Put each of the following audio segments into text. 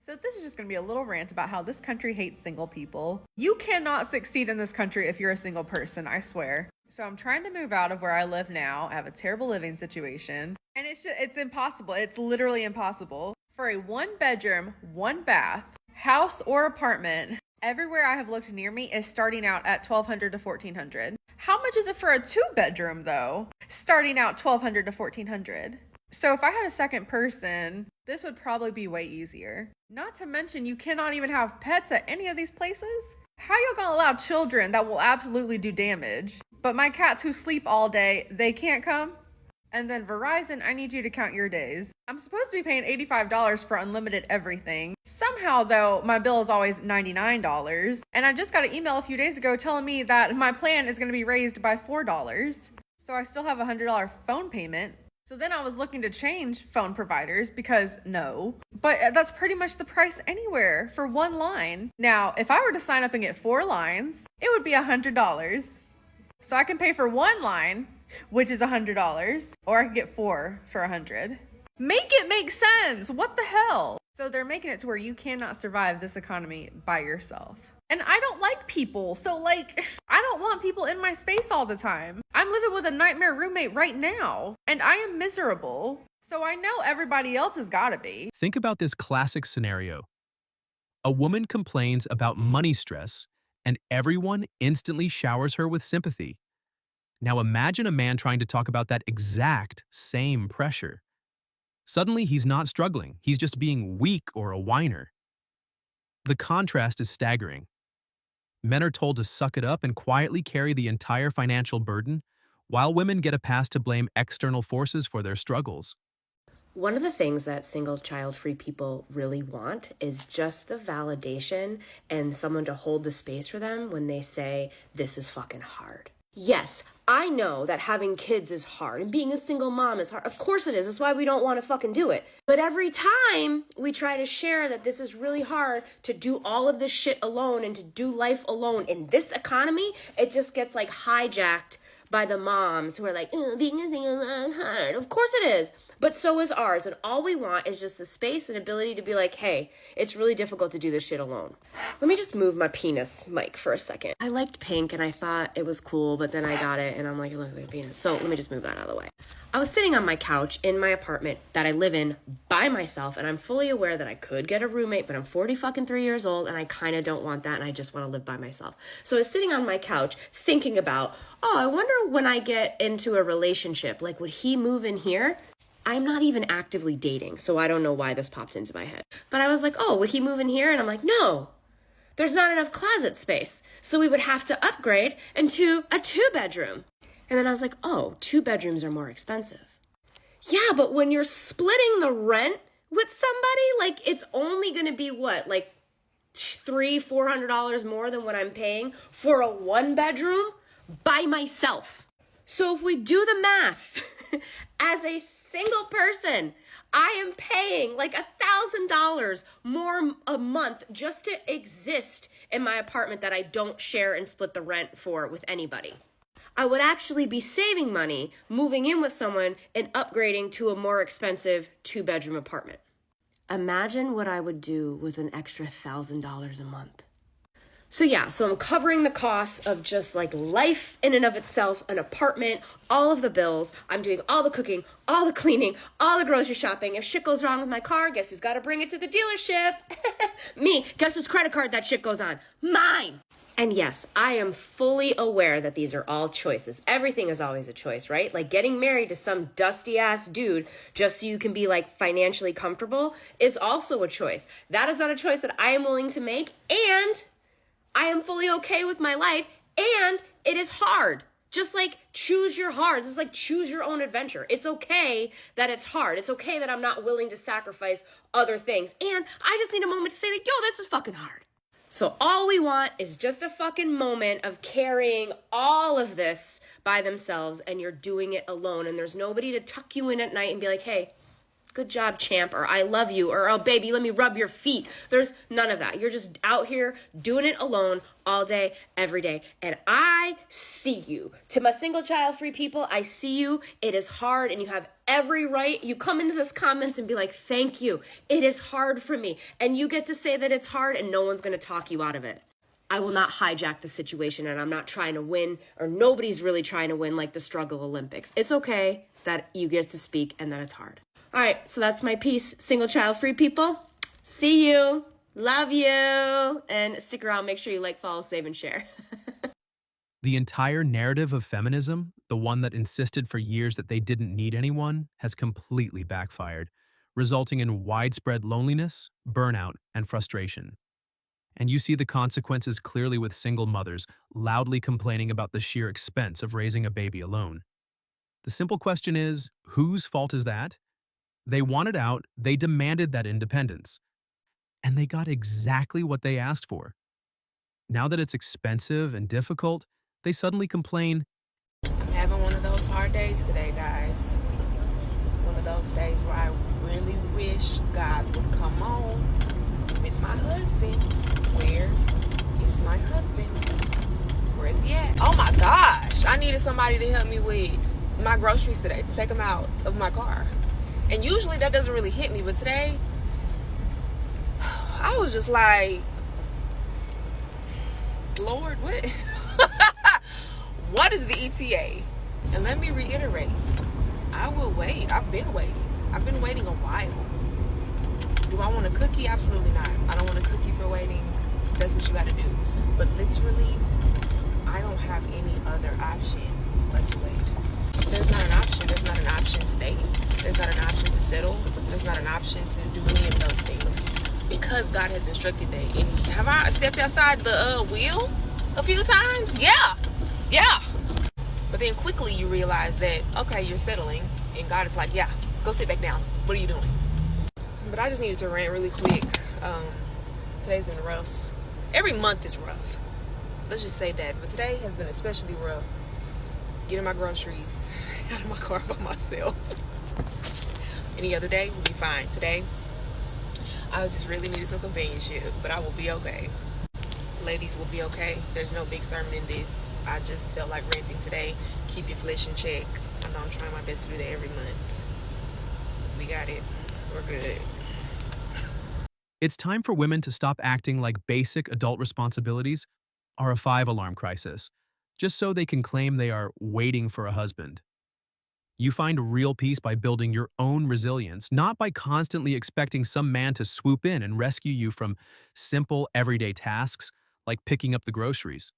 So this is just going to be a little rant about how this country hates single people. You cannot succeed in this country if you're a single person, I swear. So I'm trying to move out of where I live now. I have a terrible living situation. And it's impossible. It's literally impossible. For a 1-bedroom, 1-bath, house or apartment, everywhere I have looked near me is starting out at $1,200 to $1,400. How much is it for a 2-bedroom though? Starting out $1,200 to $1,400. So if I had a second person, this would probably be way easier. Not to mention, you cannot even have pets at any of these places. How y'all gonna allow children that will absolutely do damage? But my cats who sleep all day, they can't come? And then Verizon, I need you to count your days. I'm supposed to be paying $85 for unlimited everything. Somehow though, my bill is always $99. And I just got an email a few days ago telling me that my plan is gonna be raised by $4. So I still have a $100 phone payment. So then I was looking to change phone providers because no, but that's pretty much the price anywhere for 1 line. Now, if I were to sign up and get 4 lines, it would be $100. So I can pay for 1 line, which is $100, or I can get 4 for $100. Make it make sense. What the hell? So they're making it to where you cannot survive this economy by yourself. And I don't like people. So like, I don't want people in my space all the time. I'm living with a nightmare roommate right now, and I am miserable. So I know everybody else has gotta be. Think about this classic scenario. A woman complains about money stress, and everyone instantly showers her with sympathy. Now imagine a man trying to talk about that exact same pressure. Suddenly he's not struggling, he's just being weak or a whiner. The contrast is staggering. Men are told to suck it up and quietly carry the entire financial burden, while women get a pass to blame external forces for their struggles. One of the things that single child-free people really want is just the validation and someone to hold the space for them when they say, this is fucking hard. Yes, I know that having kids is hard and being a single mom is hard. Of course it is. That's why we don't want to fucking do it. But every time we try to share that this is really hard to do all of this shit alone and to do life alone in this economy, it just gets like hijacked by the moms who are like, being a single mom is hard. Of course it is. But so is ours. And all we want is just the space and ability to be like, hey, it's really difficult to do this shit alone. Let me just move my penis mic for a second. I liked pink and I thought it was cool, but then I got it and I'm like, it looks like a penis. So let me just move that out of the way. I was sitting on my couch in my apartment that I live in by myself, and I'm fully aware that I could get a roommate, but I'm 43 years old and I kind of don't want that and I just want to live by myself. So I was sitting on my couch thinking about, oh, I wonder when I get into a relationship, like would he move in here? I'm not even actively dating, so I don't know why this popped into my head. But I was like, oh, would he move in here? And I'm like, no, there's not enough closet space. So we would have to upgrade into a 2-bedroom. And then I was like, oh, 2 bedrooms are more expensive. Yeah, but when you're splitting the rent with somebody, like it's only going to be what, like $300-400 more than what I'm paying for a 1-bedroom by myself. So if we do the math, as a single person, I am paying like $1,000 more a month just to exist in my apartment that I don't share and split the rent for with anybody. I would actually be saving money moving in with someone and upgrading to a more expensive 2-bedroom apartment. Imagine what I would do with an extra $1,000 a month. So I'm covering the costs of just like life in and of itself, an apartment, all of the bills. I'm doing all the cooking, all the cleaning, all the grocery shopping. If shit goes wrong with my car, guess who's got to bring it to the dealership? Me. Guess whose credit card that shit goes on? Mine. And yes, I am fully aware that these are all choices. Everything is always a choice, right? Like getting married to some dusty ass dude just so you can be like financially comfortable is also a choice. That is not a choice that I am willing to make, and I am fully okay with my life, and it is hard. Just like choose your hard. This is like choose your own adventure. It's okay that it's hard. It's okay that I'm not willing to sacrifice other things. And I just need a moment to say like, yo, this is fucking hard. So all we want is just a fucking moment of carrying all of this by themselves, and you're doing it alone, and there's nobody to tuck you in at night and be like, hey, good job, champ, or I love you, or oh, baby, let me rub your feet. There's none of that. You're just out here doing it alone all day, every day. And I see you. To my single child free people, I see you. It is hard, and you have every right. You come into this comments and be like, thank you. It is hard for me. And you get to say that it's hard, and no one's going to talk you out of it. I will not hijack the situation, and I'm not trying to win, or nobody's really trying to win like the struggle Olympics. It's okay that you get to speak and that it's hard. All right, so that's my piece. Single child free people, see you, love you, and stick around. Make sure you like, follow, save, and share. The entire narrative of feminism, the one that insisted for years that they didn't need anyone, has completely backfired, resulting in widespread loneliness, burnout, and frustration. And you see the consequences clearly with single mothers loudly complaining about the sheer expense of raising a baby alone. The simple question is, whose fault is that? They wanted out, they demanded that independence. And they got exactly what they asked for. Now that it's expensive and difficult, they suddenly complain, I'm having one of those hard days today, guys. One of those days where I really wish God would come on with my husband. Where is my husband? Where is he at? Oh my gosh, I needed somebody to help me with my groceries today, to take them out of my car. And usually that doesn't really hit me, but today I was just like, Lord, what? What is the ETA? And let me reiterate, I will wait. I've been waiting. I've been waiting a while. Do I want a cookie? Absolutely not. I don't want a cookie for waiting. That's what you got to do. But literally, I don't have any other option but to wait. There's not an option. There's not an option to date. There's not an option to settle. There's not an option to do any of those things. Because God has instructed that. And have I stepped outside the wheel a few times? Yeah. But then quickly you realize that, okay, you're settling. And God is like, yeah, go sit back down. What are you doing? But I just needed to rant really quick. Today's been rough. Every month is rough. Let's just say that. But today has been especially rough. Getting my groceries out of my car by myself. Any other day would be fine. Today, I just really needed some companionship. But I will be okay. Ladies will be okay. There's no big sermon in this. I just felt like ranting today. Keep your flesh in check. I know I'm trying my best to do that every month. We got it. We're good. it's time for women to stop acting like basic adult responsibilities are a 5-alarm crisis, just so they can claim they are waiting for a husband. You find real peace by building your own resilience, not by constantly expecting some man to swoop in and rescue you from simple, everyday tasks like picking up the groceries.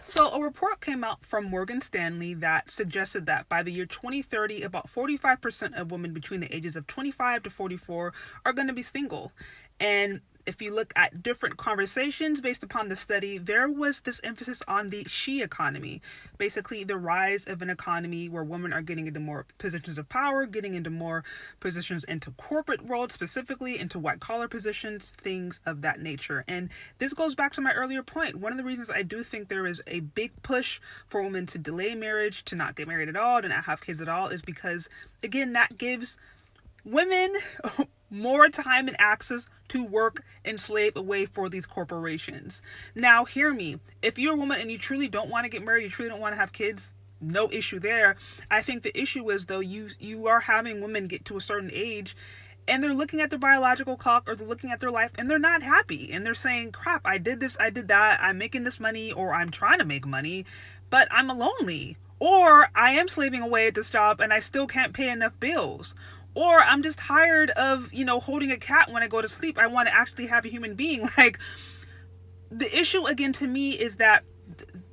So a report came out from Morgan Stanley that suggested that by the year 2030, about 45% of women between the ages of 25 to 44 are going to be single. And if you look at different conversations based upon the study, there was this emphasis on the she economy, basically the rise of an economy where women are getting into more positions of power, getting into more positions into corporate world, specifically into white collar positions, things of that nature. And this goes back to my earlier point. One of the reasons I do think there is a big push for women to delay marriage, to not get married at all, to not have kids at all, is because, again, that gives women more time and access to work and slave away for these corporations. Now, hear me. If you're a woman and you truly don't want to get married, you truly don't want to have kids, no issue there. I think the issue is, though, you are having women get to a certain age and they're looking at their biological clock, or they're looking at their life, and they're not happy. And they're saying, crap, I did this, I did that, I'm making this money, or I'm trying to make money, but I'm lonely. Or I am slaving away at this job and I still can't pay enough bills. Or I'm just tired of, holding a cat when I go to sleep. I want to actually have a human being. Like, the issue, again, to me is that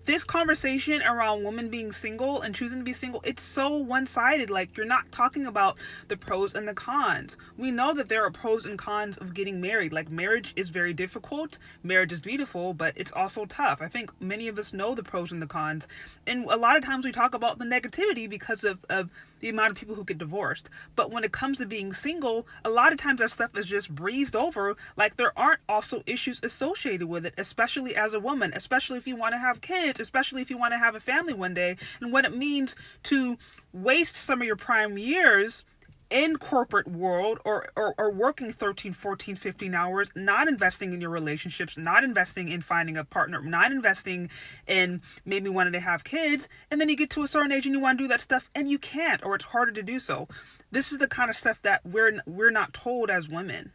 this conversation around women being single and choosing to be single, it's so one-sided. Like, you're not talking about the pros and the cons. We know that there are pros and cons of getting married. Like, marriage is very difficult. Marriage is beautiful, but it's also tough. I think many of us know the pros and the cons. And a lot of times we talk about the negativity because of the amount of people who get divorced. But when it comes to being single, a lot of times our stuff is just breezed over. Like, there aren't also issues associated with it, especially as a woman, especially if you want to have kids, especially if you want to have a family one day, and what it means to waste some of your prime years in corporate world or working 13, 14, 15 hours, not investing in your relationships, not investing in finding a partner, not investing in maybe wanting to have kids, and then you get to a certain age and you want to do that stuff and you can't, or it's harder to do so. This is the kind of stuff that we're not told as women.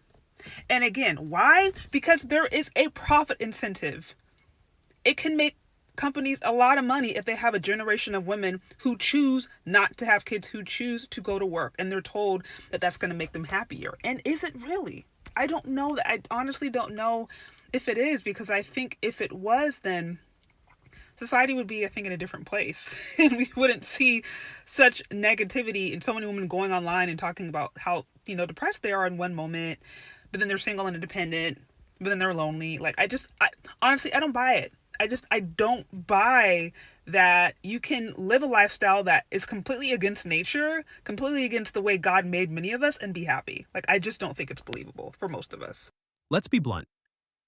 And again, why? Because there is a profit incentive. It can make companies a lot of money if they have a generation of women who choose not to have kids, who choose to go to work, and they're told that that's going to make them happier. And is it really? I don't know. I honestly don't know if it is, because I think if it was, then society would be, I think, in a different place. And we wouldn't see such negativity and so many women going online and talking about how, depressed they are in one moment, but then they're single and independent, but then they're lonely. Like, honestly, I don't buy it. I don't buy that you can live a lifestyle that is completely against nature, completely against the way God made many of us, and be happy. Like, I just don't think it's believable for most of us. Let's be blunt.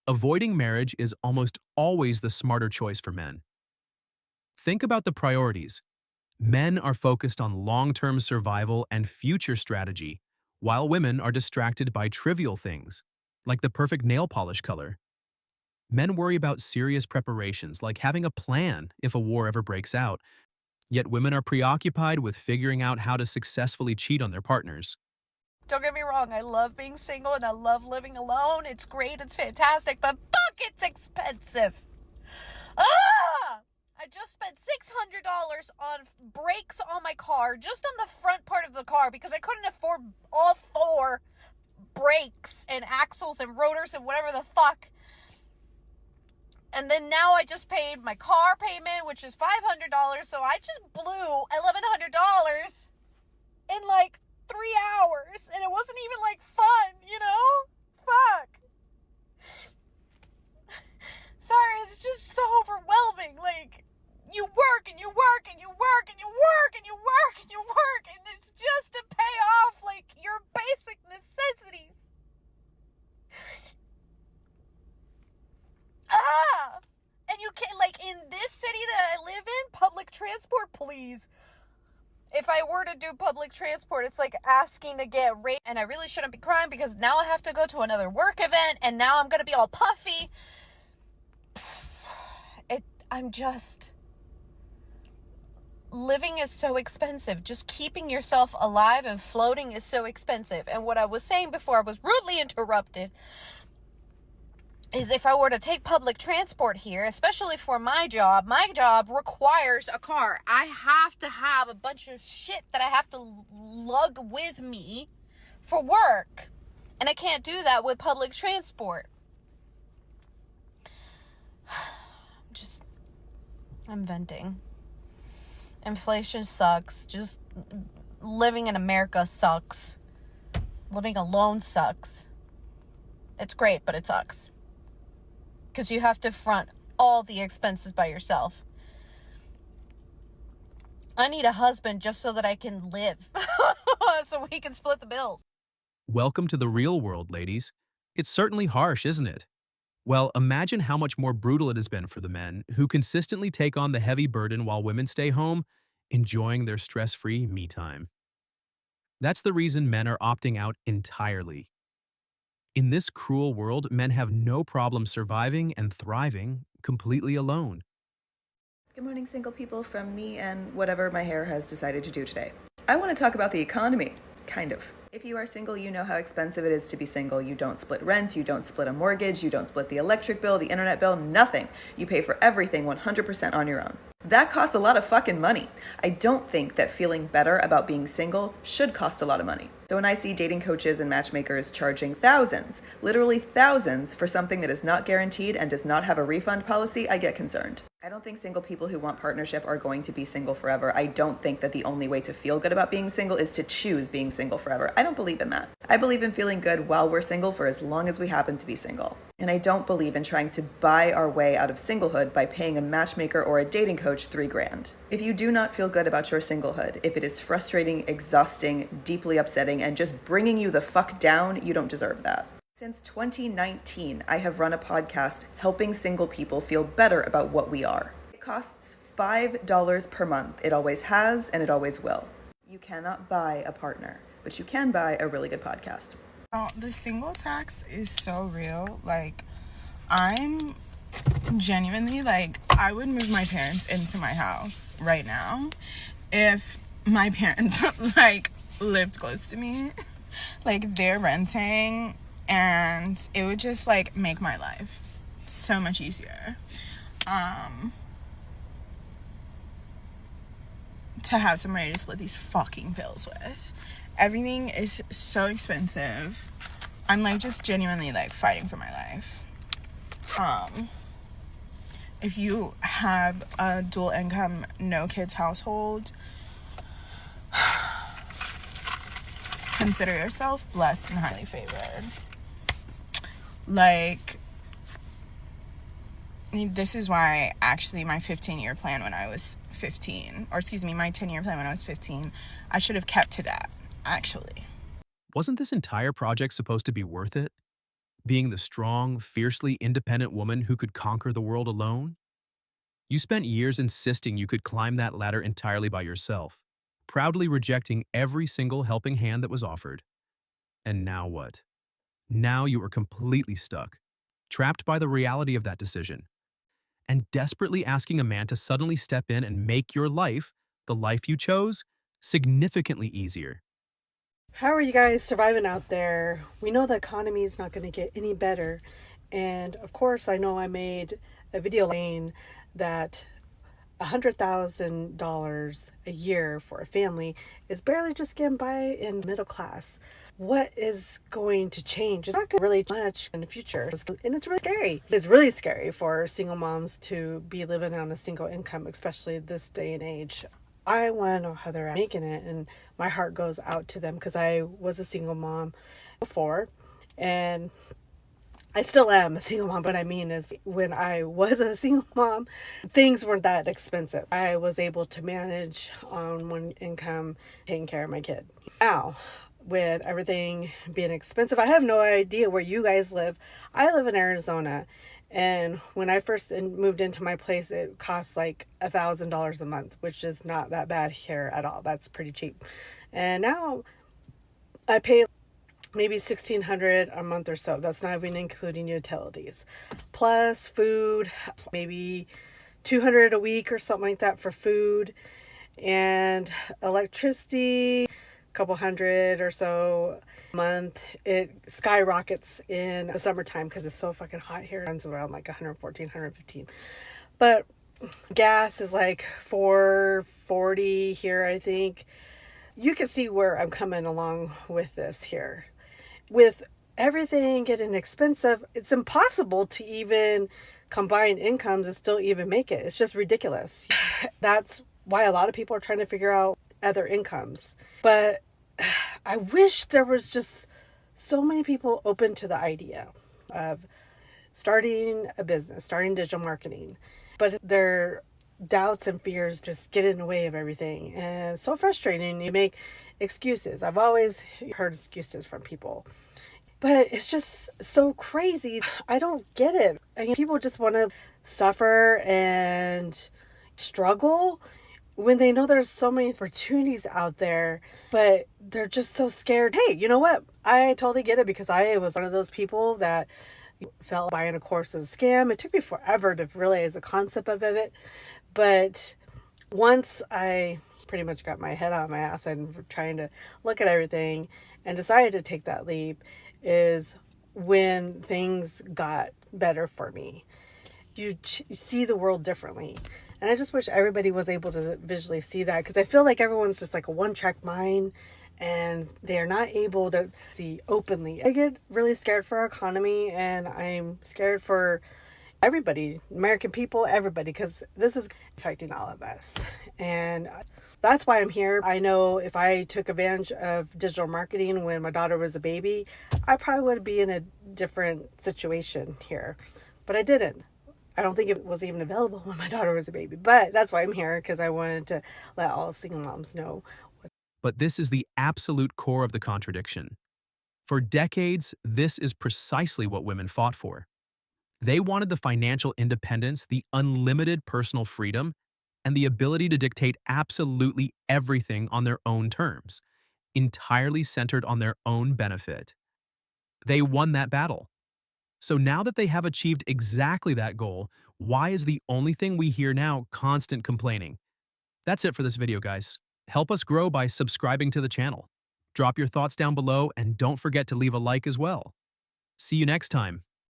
Avoiding marriage is almost always the smarter choice for men. Think about the priorities. Men are focused on long-term survival and future strategy, while women are distracted by trivial things, like the perfect nail polish color. Men worry about serious preparations, like having a plan if a war ever breaks out, yet women are preoccupied with figuring out how to successfully cheat on their partners. Don't get me wrong, I love being single and I love living alone. It's great, it's fantastic, but fuck, it's expensive. I just spent $600 on brakes on my car, just on the front part of the car, because I couldn't afford all 4 brakes and axles and rotors and whatever the fuck. And then now I just paid my car payment, which is $500, so I just blew $1,100 in like 3 hours, and it wasn't even like fun, Fuck. Sorry, it's just so overwhelming. Like, you work and you work and you work and you work and you work and you work, and it's just to pay off like your basic necessities. And you can't, like, in this city that I live in, public transport, please. If I were to do public transport, it's like asking to get raped, and I really shouldn't be crying because now I have to go to another work event, and now I'm gonna be all puffy. Living is so expensive. Just keeping yourself alive and floating is so expensive. And what I was saying before I was rudely interrupted is if I were to take public transport here, especially for my job requires a car. I have to have a bunch of shit that I have to lug with me for work. And I can't do that with public transport. I'm venting. Inflation sucks. Just living in America sucks. Living alone sucks. It's great, but it sucks. Because you have to front all the expenses by yourself. I need a husband just so that I can live. So we can split the bills. Welcome to the real world, ladies. It's certainly harsh, isn't it? Well, imagine how much more brutal it has been for the men who consistently take on the heavy burden while women stay home, enjoying their stress-free me time. That's the reason men are opting out entirely. In this cruel world, men have no problem surviving and thriving completely alone. Good morning, single people, from me and whatever my hair has decided to do today. I want to talk about the economy, kind of. If you are single, you know how expensive it is to be single. You don't split rent, you don't split a mortgage, you don't split the electric bill, the internet bill, nothing. You pay for everything 100% on your own. That costs a lot of fucking money. I don't think that feeling better about being single should cost a lot of money. So when I see dating coaches and matchmakers charging thousands, literally thousands, for something that is not guaranteed and does not have a refund policy, I get concerned. I don't think single people who want partnership are going to be single forever. I don't think that the only way to feel good about being single is to choose being single forever. I don't believe in that. I believe in feeling good while we're single for as long as we happen to be single. And I don't believe in trying to buy our way out of singlehood by paying a matchmaker or a dating coach $3,000. If you do not feel good about your singlehood, if it is frustrating, exhausting, deeply upsetting, and just bringing you the fuck down, you don't deserve that. Since 2019, I have run a podcast helping single people feel better about what we are. It costs $5 per month. It always has, and it always will. You cannot buy a partner. but you can buy a really good podcast. Oh, the single tax is so real. Like, I'm genuinely, like, I would move my parents into my house right now if my parents, like, lived close to me. Like, they're renting, and it would just, like, make my life so much easier. To have somebody to split these fucking bills with. Everything is so expensive. I'm, like, just genuinely, like, fighting for my life. If you have a dual income, no kids household, consider yourself blessed and highly favored. Like, this is why actually my 15-year plan when I was 15, or excuse me, my 10-year plan when I was 15, I should have kept to that, actually. Wasn't this entire project supposed to be worth it? Being the strong, fiercely independent woman who could conquer the world alone? You spent years insisting you could climb that ladder entirely by yourself, proudly rejecting every single helping hand that was offered. And now what? Now you are completely stuck, trapped by the reality of that decision, and desperately asking a man to suddenly step in and make your life, the life you chose, significantly easier. How are you guys surviving out there? We know the economy is not going to get any better. And of course, I know I made a video saying that $100,000 a year for a family is barely just getting by in middle class. What is going to change? It's not going to really much in the future. And it's really scary. It's really scary for single moms to be living on a single income, especially this day and age. I want to know how they're making it, and my heart goes out to them because I was a single mom before, and I still am a single mom. What I mean is, when I was a single mom, things weren't that expensive. I was able to manage on one income, taking care of my kid. Now, with everything being expensive, I have no idea where you guys live. I live in Arizona. And when I first moved into my place, it cost like $1,000 a month, which is not that bad here at all. That's pretty cheap. And now I pay maybe $1,600 a month or so. That's not even including utilities. Plus food, maybe $200 a week or something like that for food. And electricity, couple hundred or so a month. It skyrockets in the summertime because it's so fucking hot here. It runs around like 114, 115. But gas is like $4.40 here, I think. You can see where I'm coming along with this here. With everything getting expensive, it's impossible to even combine incomes and still even make it. It's just ridiculous. That's why a lot of people are trying to figure out other incomes. But I wish there was just so many people open to the idea of starting a business, starting digital marketing. But their doubts and fears just get in the way of everything. And it's so frustrating. You make excuses. I've always heard excuses from people. But it's just so crazy. I don't get it. I mean, people just want to suffer and struggle when they know there's so many opportunities out there, but they're just so scared. Hey, you know what? I totally get it, because I was one of those people that felt buying a course was a scam. It took me forever to realize the concept of it. But once I pretty much got my head out of my ass and trying to look at everything and decided to take that leap, is when things got better for me. You see the world differently. And I just wish everybody was able to visually see that, because I feel like everyone's just like a one-track mind and they're not able to see openly. I get really scared for our economy, and I'm scared for everybody, American people, everybody, because this is affecting all of us. And that's why I'm here. I know if I took advantage of digital marketing when my daughter was a baby, I probably would be in a different situation here, but I didn't. I don't think it was even available when my daughter was a baby, but that's why I'm here, because I wanted to let all single moms know. But this is the absolute core of the contradiction. For decades, this is precisely what women fought for. They wanted the financial independence, the unlimited personal freedom, and the ability to dictate absolutely everything on their own terms. entirely centered on their own benefit. They won that battle. So now that they have achieved exactly that goal, why is the only thing we hear now constant complaining? That's it for this video, guys. Help us grow by subscribing to the channel. Drop your thoughts down below and don't forget to leave a like as well. See you next time.